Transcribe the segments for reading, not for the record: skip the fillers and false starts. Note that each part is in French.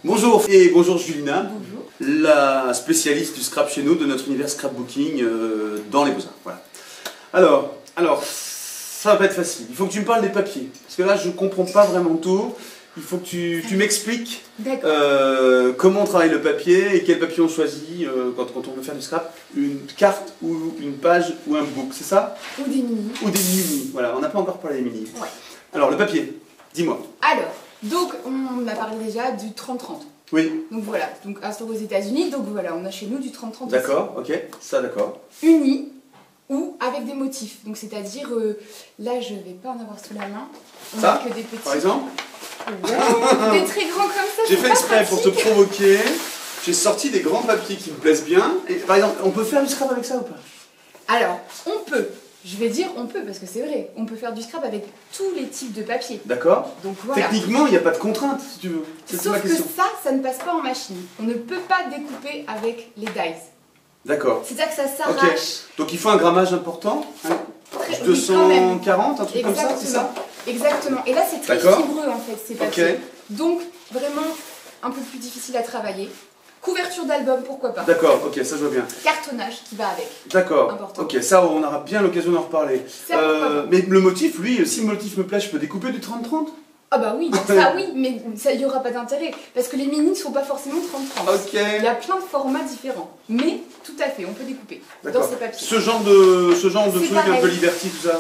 Bonjour et bonjour Julina, Bonjour. la spécialiste du scrap chez nous, de notre univers scrapbooking dans les Beaux-Arts. Voilà. Alors, ça va pas être facile. Il faut que tu me parles des papiers. Parce que là, je comprends pas vraiment tout. Il faut que tu m'expliques comment on travaille le papier et quel papier on choisit quand on veut faire du scrap. Une carte ou une page ou un book, c'est ça? Ou des mini. Ou des mini. Voilà, on n'a pas encore parlé des mini. Ouais. Alors, le papier, dis-moi. Alors, donc on a parlé déjà du 30-30. Oui. Donc voilà, donc instauré aux États-Unis, donc voilà, on a chez nous du 30-30. D'accord, ok, ça d'accord. Uni ou avec des motifs. Donc c'est-à-dire, là je vais pas en avoir sous la main. On Ça, a que des petits. par exemple? Ouais, des très grands comme ça. J'ai fait exprès pour te provoquer. J'ai sorti des grands papiers qui me plaisent bien. Et, par exemple, on peut faire du scrap avec ça ou pas? Alors, on peut. Je vais dire on peut parce que c'est vrai. On peut faire du scrap avec tous les types de papier. D'accord. Donc voilà. Techniquement, il n'y a pas de contrainte, si tu veux. C'est ma Sauf que question. ça ne passe pas en machine. On ne peut pas découper avec les dies. D'accord. C'est-à-dire que ça Ok. s'arrache. Donc il faut un grammage important. Hein, Très- du oui, quand même. 240, un truc comme ça, c'est ça? Exactement. Et là, c'est très D'accord. fibreux en fait, ces papiers. Ok. Donc, vraiment un peu plus difficile à travailler. Couverture d'album, pourquoi pas. D'accord, ok, ça je vois bien. Cartonnage qui va avec. D'accord. Important. Ok, ça on aura bien l'occasion d'en reparler. Ça, pourquoi pas. Mais le motif, lui, si le motif me plaît, je peux découper du 30-30? Ah bah oui, ça oui, mais il n'y aura pas d'intérêt. Parce que les mini ne sont pas forcément 30-30. Ok. Il y a plein de formats différents. Mais tout à fait, on peut découper dans D'accord. ces papiers. Ce genre de C'est truc un pareil. peu Liberty, tout ça.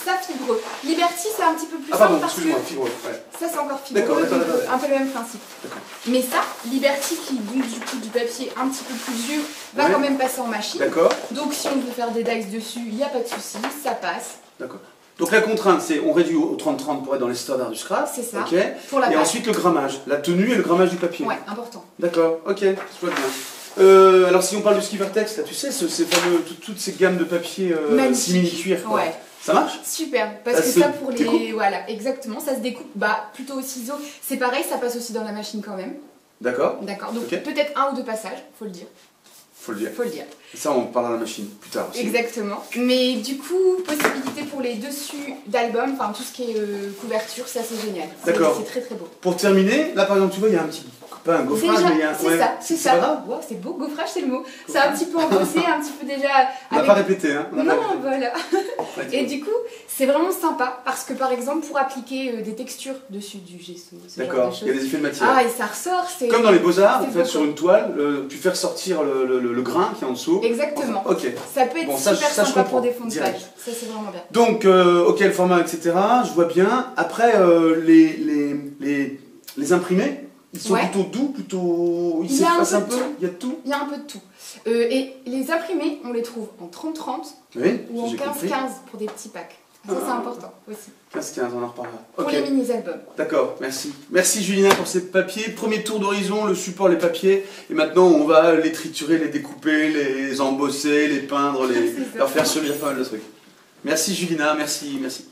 Ça, fibreux. Liberty, c'est un petit peu plus Ah simple pardon, parce que excuse-moi, fibreux. Ouais. ça, c'est encore fibreux. D'accord, donc, un peu le même principe. D'accord. Mais ça, Liberty, qui donc du coup du papier un petit peu plus dur, va Ouais. quand même passer en machine. D'accord. Donc si on veut faire des dice dessus, il n'y a pas de souci, ça passe. D'accord. Donc la contrainte, c'est on réduit au 30-30 pour être dans les standards du scrap. C'est ça. Ok. Pour la Et page. ensuite le grammage, la tenue et le grammage du papier. Ouais, important. D'accord, ok, je vois bien. Alors si on parle du Skivertex, là tu sais, ces fameux, toutes ces gammes de papier Magnifique. simili-cuir, quoi. Ouais. Ça marche? Super, parce Ça que se ça pour découpe? les... Voilà, exactement, ça se découpe plutôt au ciseau. C'est pareil, ça passe aussi dans la machine quand même. D'accord, D'accord, donc Ok. peut-être un ou deux passages, faut le dire. faut le dire. Faut le dire. Ça on parlera à la machine plus tard aussi. Exactement. Mais du coup, possibilité pour les dessus d'album, enfin tout ce qui est couverture, ça c'est génial. D'accord. C'est très très beau. Pour terminer, là par exemple tu vois il y a un petit, pas un gaufrage Déjà, mais il y a un... c'est ouais, ça, c'est pas grave. ça. Wow, c'est beau, gaufrage c'est le mot. C'est un petit peu embossé, un petit peu déjà. On n'a pas répété, hein. On n'a Non, pas répété. voilà. Ouais, tu Et vois. du coup, c'est vraiment sympa parce que par exemple, pour appliquer des textures dessus, du gesso, ce genre D'accord, de il y a choses. des effets de matière. Ah, et ça ressort, c'est. Comme dans les Beaux-Arts, c'est en fait, beau, sur quoi. une toile, tu fais ressortir le grain qui est en dessous. Exactement. Ok. Ça peut être Bon, ça, super ça, je sympa comprends, pour des fonds de direct. page. Ça, c'est vraiment bien. Donc, ok, le format, etc. Je vois bien. Après, les imprimés, ils sont Ouais. plutôt doux, plutôt. Ils Il y a un s'effacent peu un de peu. tout. Il y a de tout. Il y a un peu de tout. Et les imprimés, on les trouve en 30-30 Oui, ou en j'ai compris. 15-15 pour des petits packs. Ça, c'est important aussi. 15-15, on en reparlera. Pour Ok, les mini-albums. d'accord, merci. Merci Julina pour ces papiers. Premier tour d'horizon, le support, les papiers. Et maintenant, on va les triturer, les découper, les embosser, les peindre, C'est ça. leur faire survivre pas mal de trucs. Merci Julina, merci, merci.